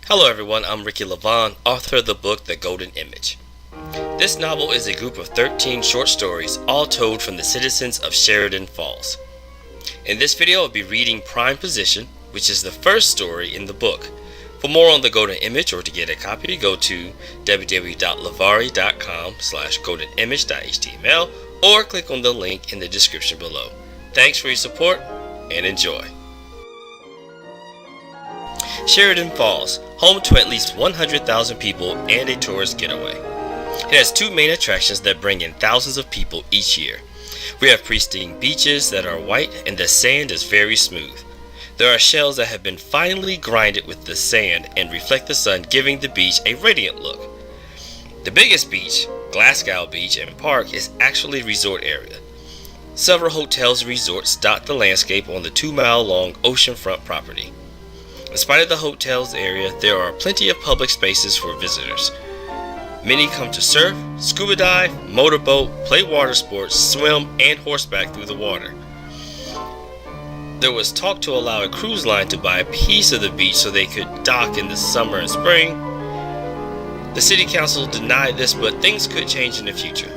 Hello everyone, I'm Ricky Levon, author of the book The Golden Image. This novel is a group of 13 short stories, all told from the citizens of Sheridan Falls. In this video I'll be reading Prime Position, which is the first story in the book. For more on The Golden Image or to get a copy, go to www.lavari.com/goldenimage.html or click on the link in the description below. Thanks for your support and enjoy. Sheridan Falls, home to at least 100,000 people and a tourist getaway. It has two main attractions that bring in thousands of people each year. We have pristine beaches that are white and the sand is very smooth. There are shells that have been finely grinded with the sand and reflect the sun, giving the beach a radiant look. The biggest beach, Glasgow Beach and Park, is actually a resort area. Several hotels and resorts dot the landscape on the 2-mile-long oceanfront property. In spite of the hotel's area, there are plenty of public spaces for visitors. Many come to surf, scuba dive, motorboat, play water sports, swim, and horseback through the water. There was talk to allow a cruise line to buy a piece of the beach so they could dock in the summer and spring. The city council denied this, but things could change in the future.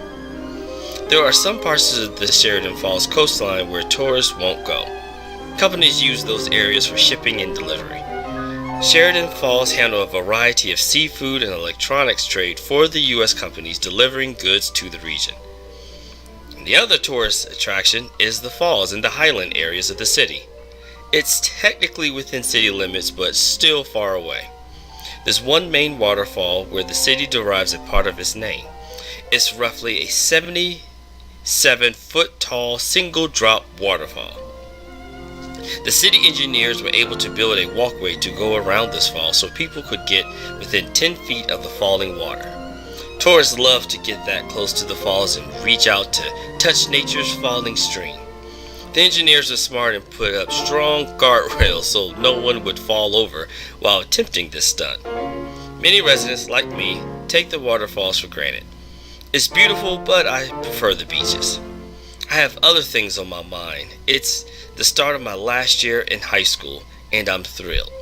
There are some parts of the Sheridan Falls coastline where tourists won't go. Companies use those areas for shipping and delivery. Sheridan Falls handle a variety of seafood and electronics trade for the U.S. companies delivering goods to the region. The other tourist attraction is the falls in the highland areas of the city. It's technically within city limits but still far away. There's one main waterfall where the city derives a part of its name. It's roughly a 77-foot tall single drop waterfall. The city engineers were able to build a walkway to go around this fall so people could get within 10 feet of the falling water. Tourists love to get that close to the falls and reach out to touch nature's falling stream. The engineers were smart and put up strong guardrails so no one would fall over while attempting this stunt. Many residents, like me, take the waterfalls for granted. It's beautiful, but I prefer the beaches. I have other things on my mind. It's the start of my last year in high school, and I'm thrilled.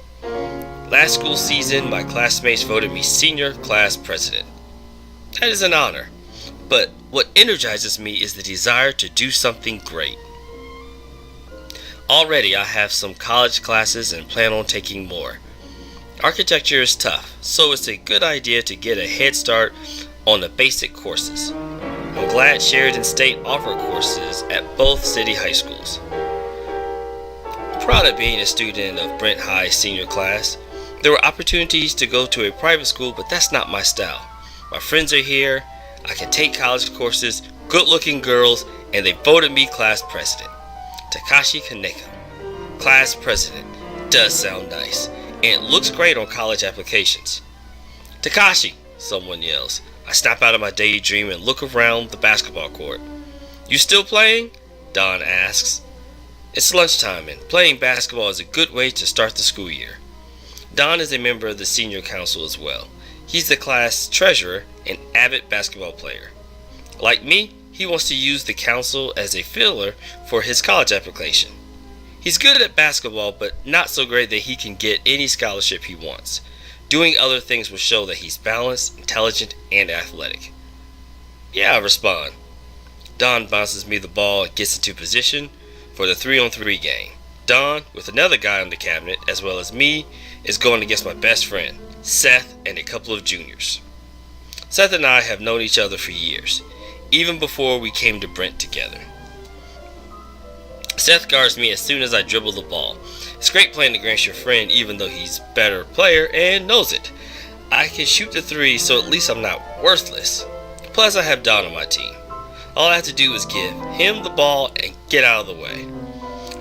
Last school season, my classmates voted me senior class president. That is an honor, but what energizes me is the desire to do something great. Already I have some college classes and plan on taking more. Architecture is tough, so it's a good idea to get a head start on the basic courses. I'm glad Sheridan State offer courses at both city high schools. I'm proud of being a student of Brent High senior class. There were opportunities to go to a private school, but that's not my style. My friends are here, I can take college courses, good-looking girls, and they voted me class president. Takashi Kaneko, class president, does sound nice, and it looks great on college applications. Takashi, someone yells. I snap out of my daydream and look around the basketball court. You still playing? Don asks. It's lunchtime, and playing basketball is a good way to start the school year. Don is a member of the senior council as well. He's the class treasurer and avid basketball player. Like me, he wants to use the council as a filler for his college application. He's good at basketball, but not so great that he can get any scholarship he wants. Doing other things will show that he's balanced, intelligent, and athletic. Yeah, I respond. Don bounces me the ball and gets into position for the 3-on-3 game. Don, with another guy on the cabinet, as well as me, is going against my best friend, Seth, and a couple of juniors. Seth and I have known each other for years, even before we came to Brent together. Seth guards me as soon as I dribble the ball. It's great playing against your friend even though he's a better player and knows it. I can shoot the three, so at least I'm not worthless. Plus I have Don on my team. All I have to do is give him the ball and get out of the way.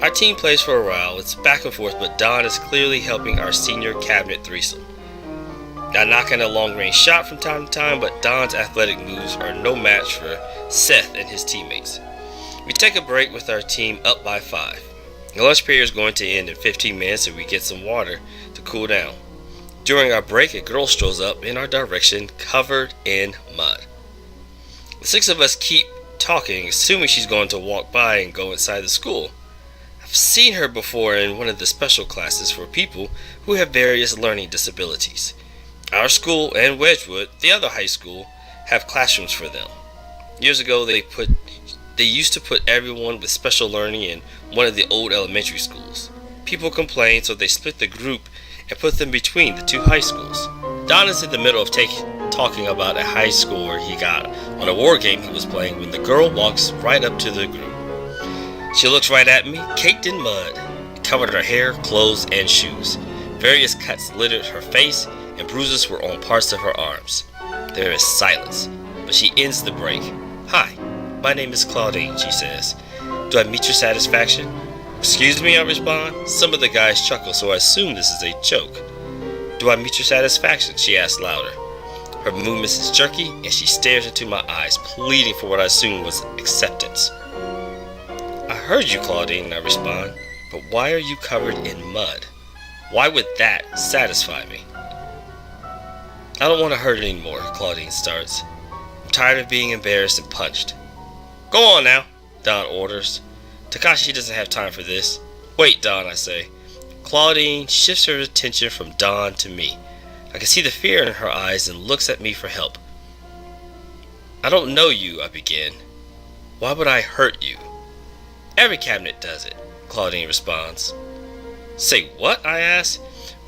Our team plays for a while. It's back and forth, but Don is clearly helping our senior cabinet threesome. I knock in a long-range shot from time to time, but Don's athletic moves are no match for Seth and his teammates. We take a break with our team up by 5. The lunch period is going to end in 15 minutes and we get some water to cool down. During our break, a girl strolls up in our direction covered in mud. The 6 of us keep talking, assuming she's going to walk by and go inside the school. I've seen her before in one of the special classes for people who who have various learning disabilities. Our school and Wedgwood, the other high school, have classrooms for them. Years ago, they used to put everyone with special learning in one of the old elementary schools. People complained, so they split the group and put them between the two high schools. Don is in the middle of talking about a high score he got on a war game he was playing when the girl walks right up to the group. She looks right at me, caked in mud. It covered her hair, clothes, and shoes. Various cuts littered her face, and bruises were on parts of her arms. There is silence, but she ends the break. "Hi, my name is Claudine," she says. "Do I meet your satisfaction?" "Excuse me," I respond. Some of the guys chuckle, so I assume this is a joke. "Do I meet your satisfaction?" she asks louder. Her movements is jerky, and she stares into my eyes, pleading for what I assume was acceptance. "I heard you, Claudine," I respond, "but why are you covered in mud? Why would that satisfy me?" "I don't want to hurt anymore," Claudine starts. "I'm tired of being embarrassed and punched." "Go on now," Don orders. Takashi doesn't have time for this. "Wait, Don," I say. Claudine shifts her attention from Don to me. I can see the fear in her eyes and looks at me for help. "I don't know you," I begin. "Why would I hurt you?" "Every cabinet does it," Claudine responds. "Say what?" I ask.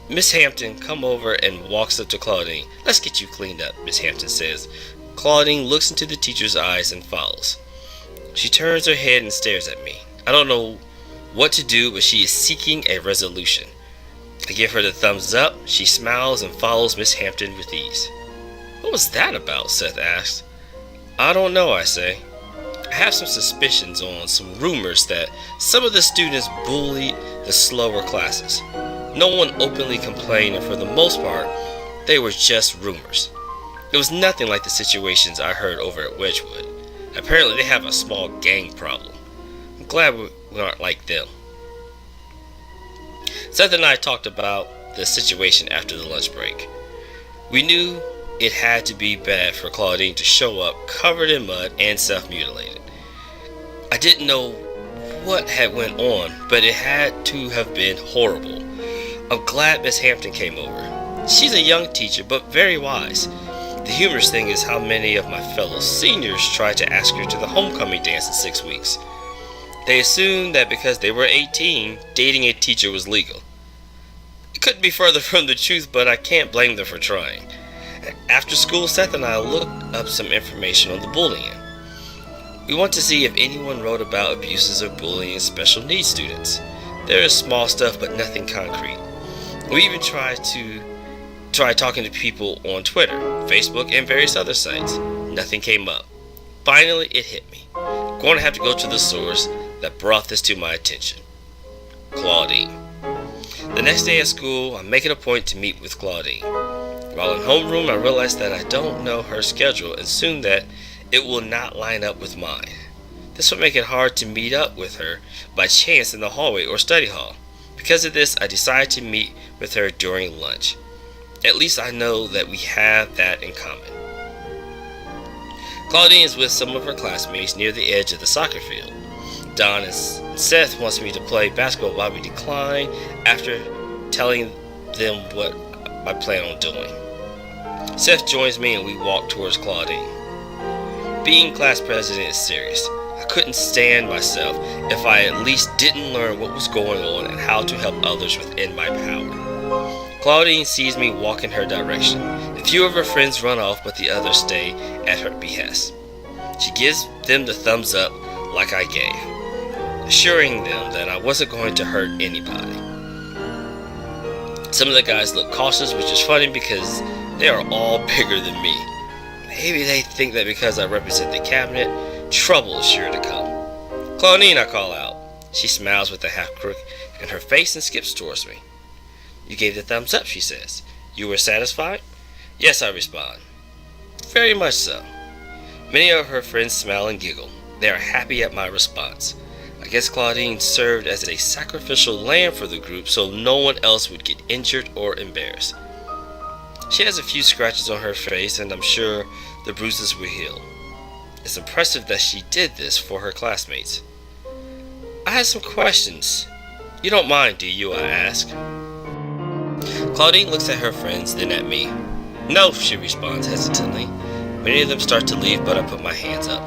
Miss Hampton come over and walks up to Claudine. "Let's get you cleaned up," Miss Hampton says. Claudine looks into the teacher's eyes and follows. She turns her head and stares at me. I don't know what to do, but she is seeking a resolution. I give her the thumbs up. She smiles and follows Miss Hampton with ease. "What was that about?" Seth asks. "I don't know," I say. I have some suspicions on some rumors that some of the students bullied the slower classes. No one openly complained, and for the most part, they were just rumors. It was nothing like the situations I heard over at Wedgwood. Apparently they have a small gang problem. I'm glad we aren't like them. Seth and I talked about the situation after the lunch break. We knew it had to be bad for Claudine to show up covered in mud and self-mutilated. I didn't know what had went on, but it had to have been horrible. I'm glad Miss Hampton came over. She's a young teacher, but very wise. The humorous thing is how many of my fellow seniors tried to ask her to the homecoming dance in 6 weeks. They assumed that because they were 18, dating a teacher was legal. It couldn't be further from the truth, but I can't blame them for trying. After school, Seth and I looked up some information on the bullying. We want to see if anyone wrote about abuses or bullying special needs students. There is small stuff, but nothing concrete. We even tried talking to people on Twitter, Facebook, and various other sites. Nothing came up. Finally, it hit me. I'm going to have to go to the source that brought this to my attention. Claudine. The next day at school, I make it a point to meet with Claudine. While in homeroom, I realize that I don't know her schedule and soon that it will not line up with mine. This will make it hard to meet up with her by chance in the hallway or study hall. Because of this, I decide to meet with her during lunch. At least I know that we have that in common. Claudine is with some of her classmates near the edge of the soccer field. Don and Seth wants me to play basketball, but we decline after telling them what I plan on doing. Seth joins me and we walk towards Claudine. Being class president is serious. I couldn't stand myself if I at least didn't learn what was going on and how to help others within my power. Claudine sees me walk in her direction. A few of her friends run off, but the others stay at her behest. She gives them the thumbs up like I gave, assuring them that I wasn't going to hurt anybody. Some of the guys look cautious, which is funny because they are all bigger than me. Maybe they think that because I represent the cabinet, trouble is sure to come. Claudine, I call out. She smiles with a half crook in her face and skips towards me. You gave the thumbs up, she says. You were satisfied? Yes, I respond. Very much so. Many of her friends smile and giggle. They are happy at my response. I guess Claudine served as a sacrificial lamb for the group so no one else would get injured or embarrassed. She has a few scratches on her face and I'm sure the bruises will heal. It's impressive that she did this for her classmates. I have some questions. You don't mind, do you? I ask. Claudine looks at her friends, then at me. No, she responds hesitantly. Many of them start to leave, but I put my hands up.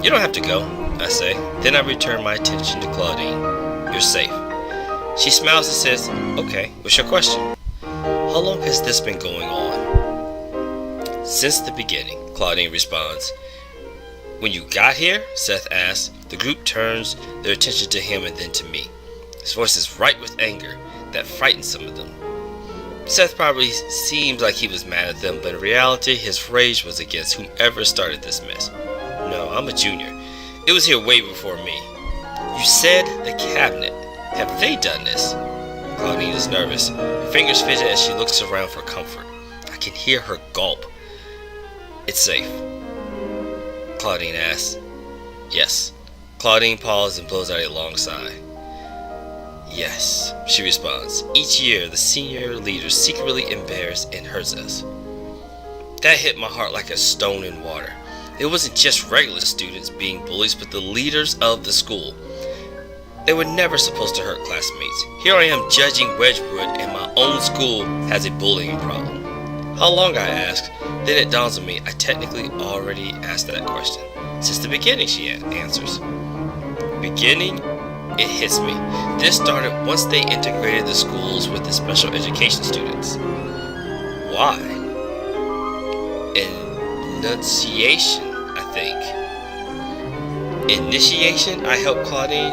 You don't have to go, I say. Then I return my attention to Claudine. You're safe. She smiles and says, okay, what's your question? How long has this been going on? Since the beginning, Claudine responds. When you got here? Seth asks. The group turns their attention to him and then to me. His voice is right with anger that frightens some of them. Seth probably seems like he was mad at them, but in reality, his rage was against whomever started this mess. No, I'm a junior. It was here way before me. You said the cabinet. Have they done this? Claudine is nervous. Her fingers fidget as she looks around for comfort. I can hear her gulp. It's safe. Claudine asks. Yes. Claudine pauses and blows out a long sigh. Yes, she responds. Each year, the senior leaders secretly embarrass and hurt us. That hit my heart like a stone in water. It wasn't just regular students being bullies, but the leaders of the school. They were never supposed to hurt classmates. Here I am judging Wedgwood, and my own school has a bullying problem. How long, I asked. Then it dawns on me I technically already asked that question. Since the beginning, she answers. Beginning? It hits me. This started once they integrated the schools with the special education students. Why? Enunciation, I think. Initiation? I help Claudine.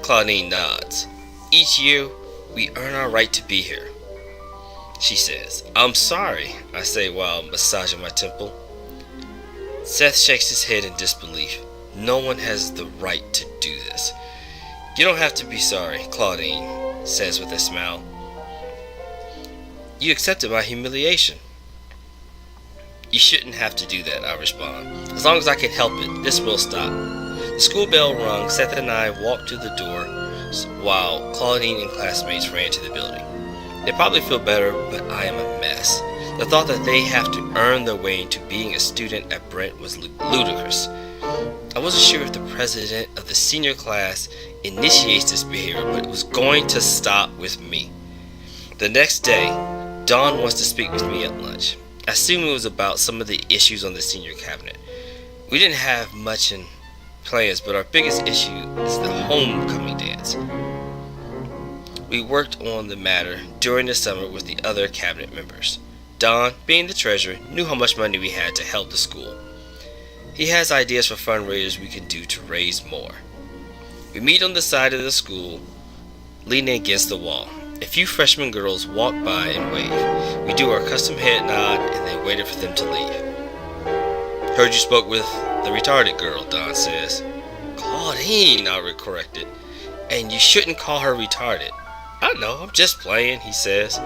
Claudine nods. Each year, we earn our right to be here, she says. I'm sorry, I say while massaging my temple. Seth shakes his head in disbelief. No one has the right to do this. You don't have to be sorry, Claudine says with a smile. You accepted my humiliation. You shouldn't have to do that, I respond. As long as I can help it, this will stop. The school bell rung. Seth and I walked to the door while Claudine and classmates ran to the building. They probably feel better, but I am a mess. The thought that they have to earn their way into being a student at Brent was ludicrous. I wasn't sure if the president of the senior class initiates this behavior, but it was going to stop with me. The next day, Dawn wants to speak with me at lunch. I assume it was about some of the issues on the senior cabinet. We didn't have much in plans, but our biggest issue is the homecoming dance. We worked on the matter during the summer with the other cabinet members. Don, being the treasurer, knew how much money we had to help the school. He has ideas for fundraisers we can do to raise more. We meet on the side of the school, leaning against the wall. A few freshman girls walk by and wave. We do our custom head nod and then waited for them to leave. Heard you spoke with the retarded girl, Don says. Claudine, I corrected. And you shouldn't call her retarded. I know, I'm just playing, he says.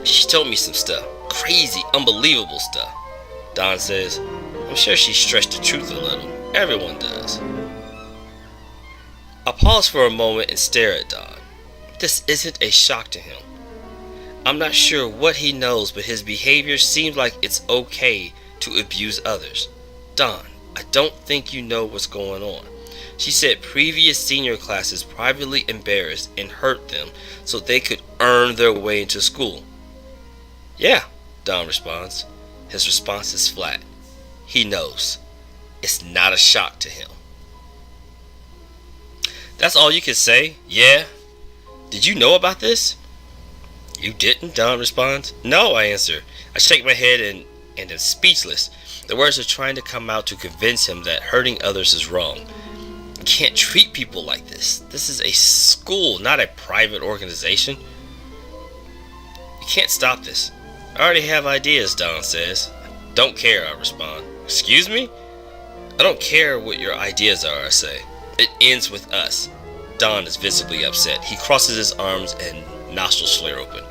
She told me some stuff. Crazy, unbelievable stuff. Don says, I'm sure she stretched the truth a little. Everyone does. I pause for a moment and stare at Don. This isn't a shock to him. I'm not sure what he knows, but his behavior seems like it's okay to abuse others. Don, I don't think you know what's going on. She said previous senior classes privately embarrassed and hurt them so they could earn their way into school. Yeah, Don responds. His response is flat. He knows. It's not a shock to him. That's all you can say? Yeah? Did you know about this? You didn't, Don responds. No, I answer. I shake my head and am speechless. The words are trying to come out to convince him that hurting others is wrong. You can't treat people like this. This is a school, not a private organization. You can't stop this. I already have ideas, Don says. Don't care, I respond. Excuse me? I don't care what your ideas are, I say. It ends with us. Don is visibly upset. He crosses his arms and nostrils flare open.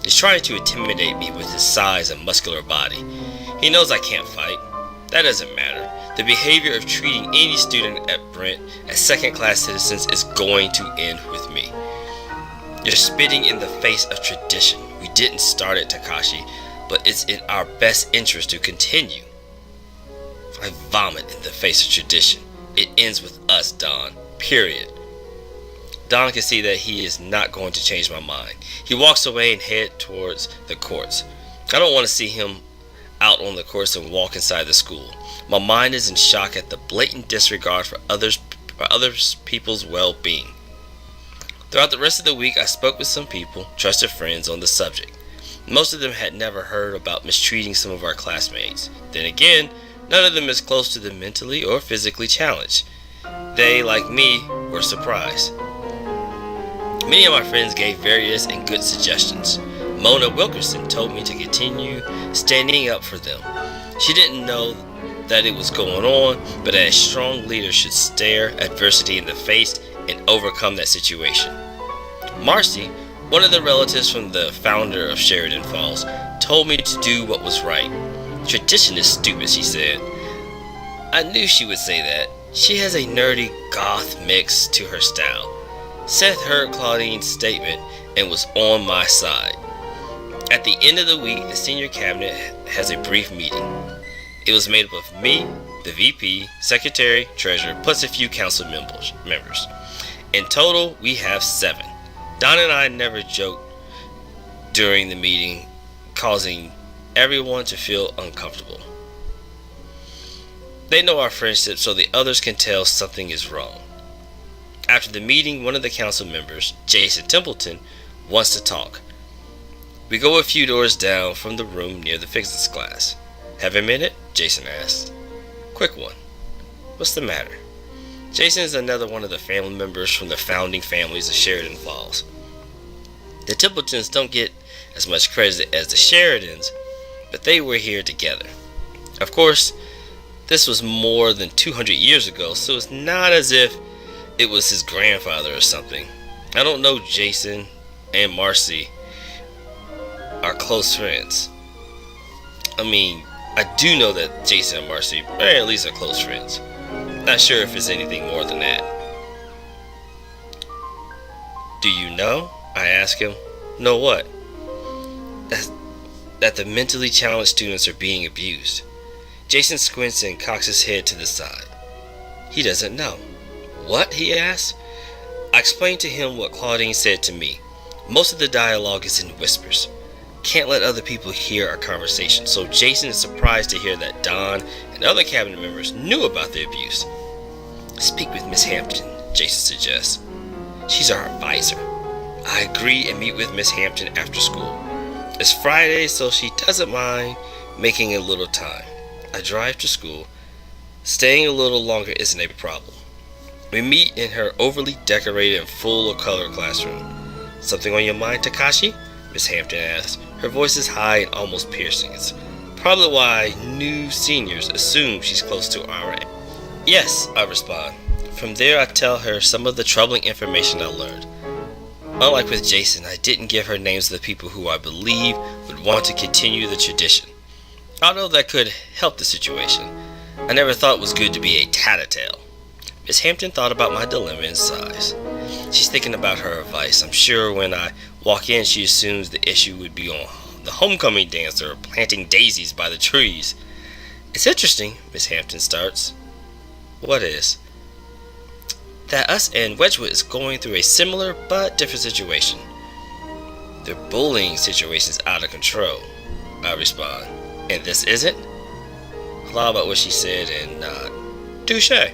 He's trying to intimidate me with his size and muscular body. He knows I can't fight. That doesn't matter. The behavior of treating any student at Brent as second-class citizens is going to end with me. You're spitting in the face of tradition. We didn't start it, Takashi, but it's in our best interest to continue. I vomit in the face of tradition. It ends with us, Don. Period. Don can see that he is not going to change my mind. He walks away and heads towards the courts. I don't want to see him out on the course and walk inside the school. My mind is in shock at the blatant disregard for others people's well-being. Throughout the rest of the week, I spoke with some people, trusted friends, on the subject. Most of them had never heard about mistreating some of our classmates. Then again, none of them is close to the mentally or physically challenged. They, like me, were surprised. Many of my friends gave various and good suggestions. Mona Wilkerson told me to continue standing up for them. She didn't know that it was going on, but that a strong leader should stare adversity in the face and overcome that situation. Marcy, one of the relatives from the founder of Sheridan Falls, told me to do what was right. Tradition is stupid, she said. I knew she would say that. She has a nerdy goth mix to her style. Seth heard Claudine's statement and was on my side. At the end of the week, the senior cabinet has a brief meeting. It was made up of me, the VP, secretary, treasurer, plus a few council members. In total, we have 7. Don and I never joked during the meeting, causing everyone to feel uncomfortable. They know our friendship, so the others can tell something is wrong. After the meeting, one of the council members, Jason Templeton, wants to talk. We go a few doors down from the room near the physics class. Have a minute? Jason asked. Quick one. What's the matter? Jason is another one of the family members from the founding families of Sheridan Falls. The Templetons don't get as much credit as the Sheridans, but they were here together. Of course, this was more than 200 years ago, so it's not as if it was his grandfather or something. I don't know Jason and Marcy are close friends. I do know that Jason and Marcy are at least are close friends. Not sure if it's anything more than that. Do you know? I ask him. Know what? That the mentally challenged students are being abused. Jason squints and cocks his head to the side. He doesn't know. What? He asks. I explained to him what Claudine said to me. Most of the dialogue is in whispers. Can't let other people hear our conversation, so Jason is surprised to hear that Don and other cabinet members knew about the abuse. Speak with Miss Hampton, Jason suggests. She's our advisor. I agree and meet with Miss Hampton after school. It's Friday, so she doesn't mind making a little time. I drive to school. Staying a little longer isn't a problem. We meet in her overly decorated and full of color classroom. Something on your mind, Takashi? Miss Hampton asks. Her voice is high and almost piercing. It's probably why new seniors assume she's close to our age. Yes, I respond. From there, I tell her some of the troubling information I learned. Unlike with Jason, I didn't give her names of the people who I believe would want to continue the tradition. Although that could help the situation, I never thought it was good to be a tattletale. Miss Hampton thought about my dilemma and sighs. She's thinking about her advice. I'm sure when I walk in, she assumes the issue would be on the homecoming dance or planting daisies by the trees. It's interesting, Miss Hampton starts. What is? That us and Wedgwood is going through a similar but different situation. The bullying situation is out of control, I respond. And this isn't? I lie about what she said and nod. Touché.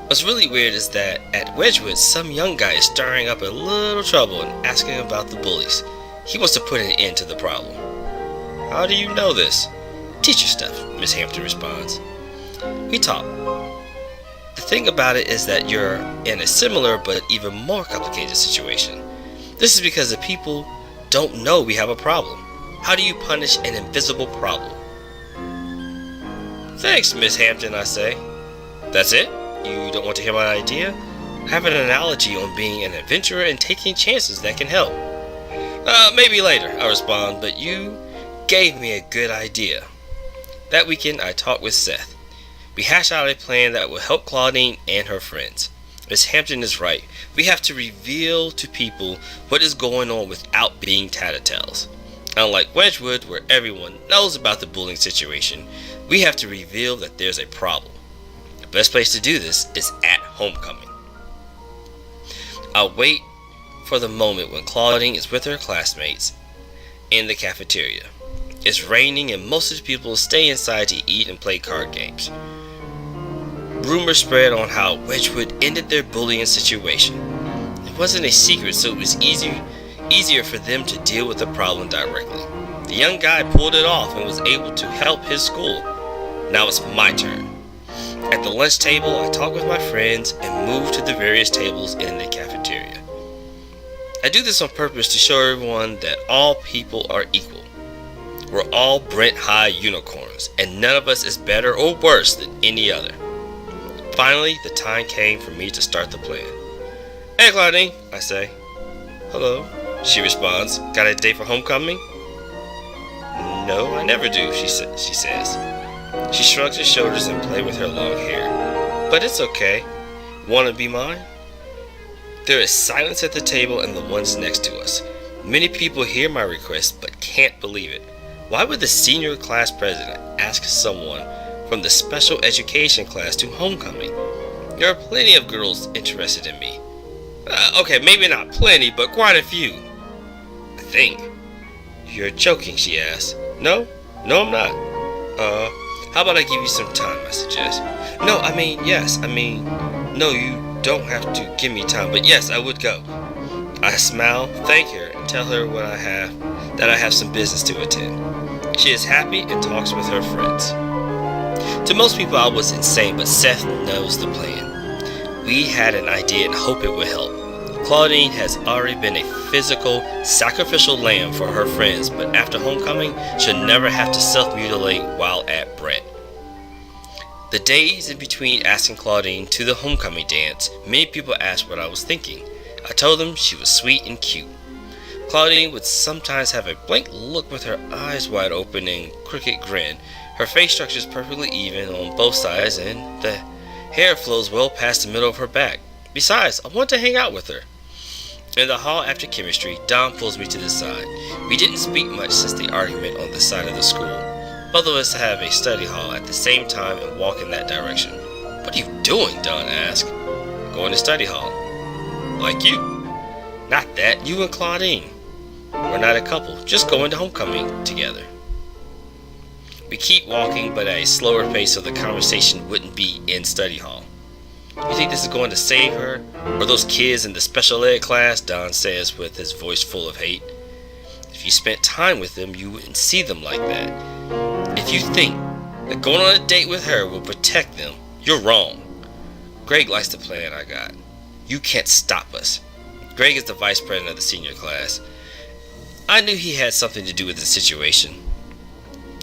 What's really weird is that at Wedgwood, some young guy is stirring up a little trouble and asking about the bullies. He wants to put an end to the problem. How do you know this? Teacher stuff, Miss Hampton responds. We talk. The thing about it is that you're in a similar but even more complicated situation. This is because the people don't know we have a problem. How do you punish an invisible problem? Thanks, Miss Hampton, I say. That's it? You don't want to hear my idea? I have an analogy on being an adventurer and taking chances that can help. Maybe later, I respond, but you gave me a good idea. That weekend, I talked with Seth. We hashed out a plan that will help Claudine and her friends. Miss Hampton is right. We have to reveal to people what is going on without being tattletales. Unlike Wedgwood, where everyone knows about the bullying situation, we have to reveal that there's a problem. The best place to do this is at homecoming. I wait for the moment when Claudine is with her classmates in the cafeteria. It's raining and most of the people stay inside to eat and play card games. Rumors spread on how Wedgwood ended their bullying situation. It wasn't a secret, so it was easier for them to deal with the problem directly. The young guy pulled it off and was able to help his school. Now it's my turn. At the lunch table, I talk with my friends and move to the various tables in the cafeteria. I do this on purpose to show everyone that all people are equal. We're all Brent High unicorns, and none of us is better or worse than any other. Finally, the time came for me to start the plan. "Hey, Claudine," I say. "Hello," she responds. "Got a date for homecoming?" "No, I never do," she says. She shrugs her shoulders and plays with her long hair. "But it's okay. Wanna be mine?" There is silence at the table and the ones next to us. Many people hear my request but can't believe it. Why would the senior class president ask someone from the special education class to homecoming? There are plenty of girls interested in me. Okay, maybe not plenty, but quite a few, I think. "You're joking," she asks. No, I'm not. How about I give you some time, I suggest. Yes. No, you don't have to give me time, but yes, I would go. I smile, thank her, and tell her that I have some business to attend. She is happy and talks with her friends. To most people, I was insane, but Seth knows the plan. We had an idea and hope it would help. Claudine has already been a physical, sacrificial lamb for her friends, but after homecoming, she'll never have to self-mutilate while at Brent. The days in between asking Claudine to the homecoming dance, many people asked what I was thinking. I told them she was sweet and cute. Claudine would sometimes have a blank look with her eyes wide open and crooked grin. Her face structure is perfectly even on both sides and the hair flows well past the middle of her back. Besides, I want to hang out with her. In the hall after chemistry, Don pulls me to the side. We didn't speak much since the argument on the side of the school. Both of us have a study hall at the same time and walk in that direction. "What are you doing?" Don asks. "Going to study hall." "Like you?" "Not that, you and Claudine. We're not a couple, just going to homecoming together." We keep walking, but at a slower pace so the conversation wouldn't be in study hall. "You think this is going to save her? Or those kids in the special ed class?" Don says with his voice full of hate. "If you spent time with them, you wouldn't see them like that. If you think that going on a date with her will protect them, you're wrong. Greg likes the plan I got. You can't stop us." Greg is the vice president of the senior class. I knew he had something to do with the situation.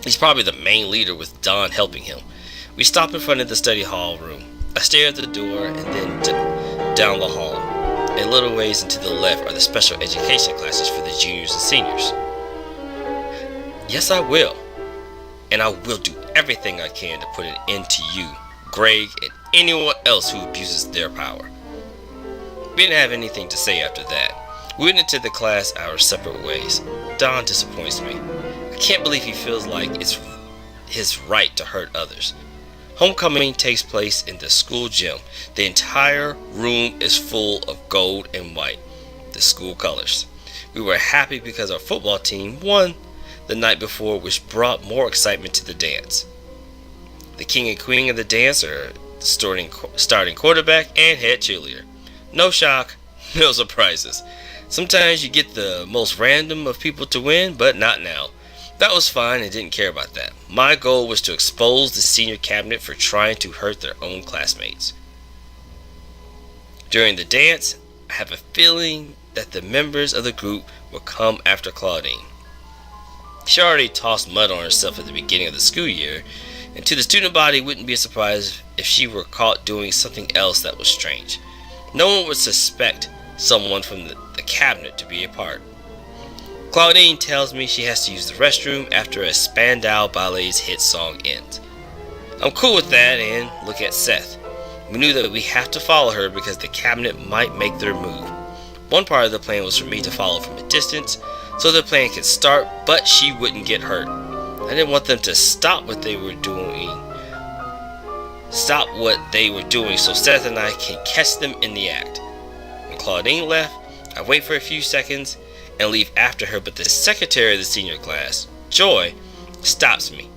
He's probably the main leader with Don helping him. We stop in front of the study hall room. I stare at the door and then down the hall. A little ways and to the left are the special education classes for the juniors and seniors. "Yes, I will. And I will do everything I can to put an end to you, Greg, and anyone else who abuses their power." We didn't have anything to say after that. We went into the class our separate ways. Don disappoints me. I can't believe he feels like it's his right to hurt others. Homecoming takes place in the school gym. The entire room is full of gold and white, the school colors. We were happy because our football team won the night before, which brought more excitement to the dance. The king and queen of the dance are the starting quarterback and head cheerleader. No shock, no surprises. Sometimes you get the most random of people to win, but not now. That was fine and didn't care about that. My goal was to expose the senior cabinet for trying to hurt their own classmates. During the dance, I have a feeling that the members of the group will come after Claudine. She already tossed mud on herself at the beginning of the school year, and to the student body, it wouldn't be a surprise if she were caught doing something else that was strange. No one would suspect someone from the cabinet to be a part. Claudine tells me she has to use the restroom after a Spandau Ballet's hit song ends. I'm cool with that and look at Seth. We knew that we have to follow her because the cabinet might make their move. One part of the plan was for me to follow from a distance so the plan could start, but she wouldn't get hurt. I didn't want them to stop what they were doing so Seth and I can catch them in the act. When Claudine left, I wait for a few seconds and leave after her, but the secretary of the senior class, Joy, stops me.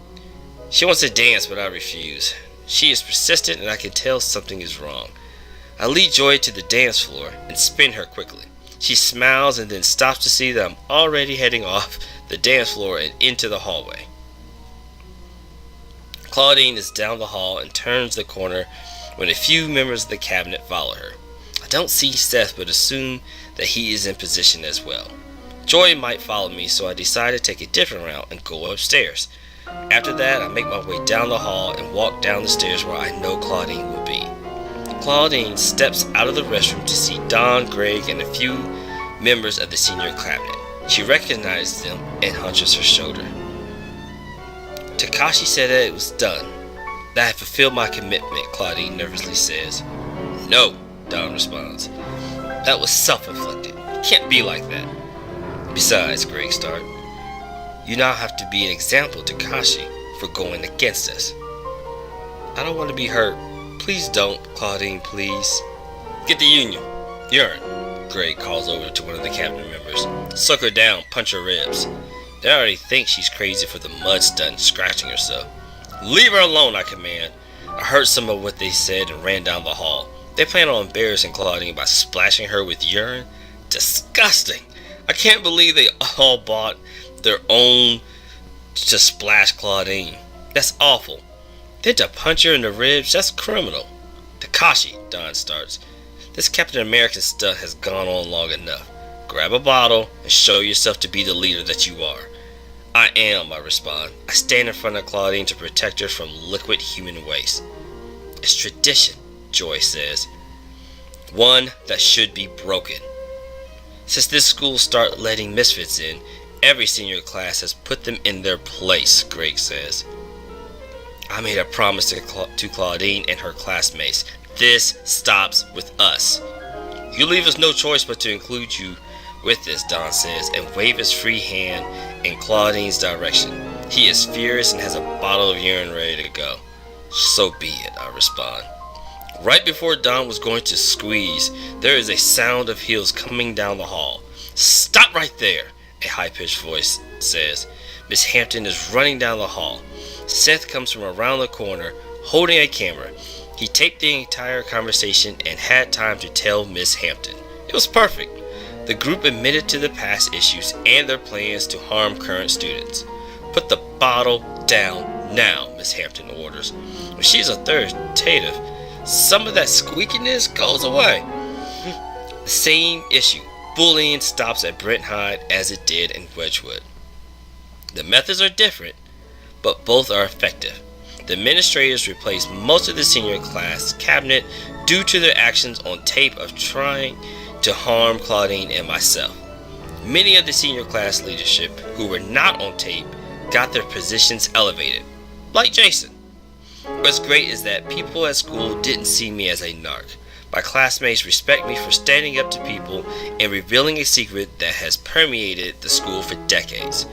She wants to dance, but I refuse. She is persistent and I can tell something is wrong. I lead Joy to the dance floor and spin her quickly. She smiles and then stops to see that I'm already heading off the dance floor and into the hallway. Claudine is down the hall and turns the corner when a few members of the cabinet follow her. I don't see Seth, but assume that he is in position as well. Joy might follow me, so I decide to take a different route and go upstairs. After that, I make my way down the hall and walk down the stairs where I know Claudine will be. Claudine steps out of the restroom to see Don, Greg, and a few members of the senior cabinet. She recognizes them and hunches her shoulder. Takashi said that it was done, that I had fulfilled my commitment, Claudine nervously says. No, Don responds. That was self-inflicted. It can't be like that. Besides, Greg starts, you now have to be an example to Takashi for going against us. I don't want to be hurt. Please don't, Claudine, please. Get the union. Urine, Greg calls over to one of the cabinet members. Suck her down, punch her ribs. They already think she's crazy for the mud stunt scratching herself. Leave her alone, I command. I heard some of what they said and ran down the hall. They plan on embarrassing Claudine by splashing her with urine? Disgusting! I can't believe they all bought their own to splash Claudine. That's awful. Then to punch her in the ribs, that's criminal. Takashi, Don starts. This Captain American stuff has gone on long enough. Grab a bottle and show yourself to be the leader that you are. I am, I respond. I stand in front of Claudine to protect her from liquid human waste. It's tradition, Joy says. One that should be broken. Since this school started letting misfits in, every senior class has put them in their place, Greg says. I made a promise to Claudine and her classmates. This stops with us. You leave us no choice but to include you with this, Don says, and wave his free hand in Claudine's direction. He is furious and has a bottle of urine ready to go. So be it, I respond. Right before Don was going to squeeze, there is a sound of heels coming down the hall. Stop right there, a high-pitched voice says. Miss Hampton is running down the hall. Seth comes from around the corner, holding a camera. He taped the entire conversation and had time to tell Miss Hampton. It was perfect. The group admitted to the past issues and their plans to harm current students. Put the bottle down now, Miss Hampton orders. When she is authoritative, some of that squeakiness goes away. The same issue. Bullying stops at Brent Hyde as it did in Wedgwood. The methods are different, but both are effective. The administrators replaced most of the senior class cabinet due to their actions on tape of trying to harm Claudine and myself. Many of the senior class leadership who were not on tape got their positions elevated, like Jason. What's great is that people at school didn't see me as a narc. My classmates respect me for standing up to people and revealing a secret that has permeated the school for decades.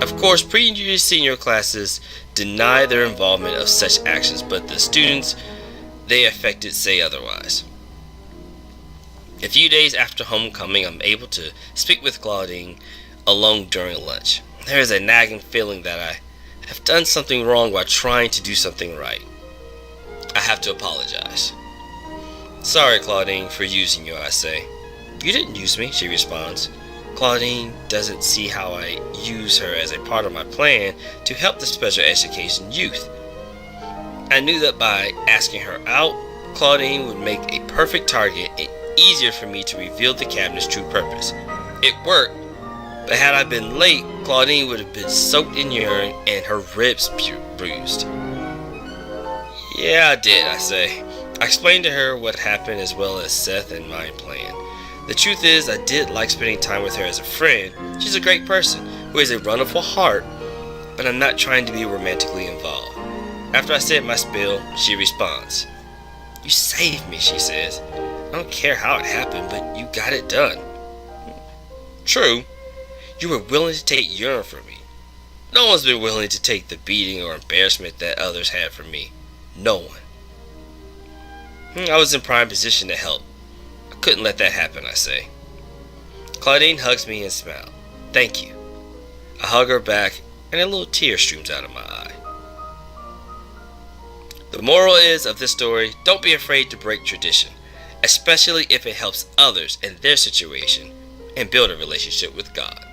Of course, pre-junior senior classes deny their involvement of such actions, but the students they affected say otherwise. A few days after homecoming, I'm able to speak with Claudine alone during lunch. There is a nagging feeling that I have done something wrong while trying to do something right. I have to apologize. Sorry, Claudine, for using you, I say. You didn't use me, she responds. Claudine doesn't see how I use her as a part of my plan to help the special education youth. I knew that by asking her out, Claudine would make a perfect target and easier for me to reveal the cabinet's true purpose. It worked, but had I been late, Claudine would have been soaked in urine and her ribs bruised. Yeah, I did, I say. I explained to her what happened as well as Seth and my plan. The truth is, I did like spending time with her as a friend. She's a great person who has a wonderful heart, but I'm not trying to be romantically involved. After I said my spiel, she responds. You saved me, she says. I don't care how it happened, but you got it done. True. You were willing to take urine from me. No one's been willing to take the beating or embarrassment that others had from me. No one. I was in prime position to help. I Couldn't let that happen, I say. Claudine hugs me and smiles. Thank you. I hug her back and a little tear streams out of my eye. The moral is of this story, don't be afraid to break tradition, especially if it helps others in their situation and build a relationship with God.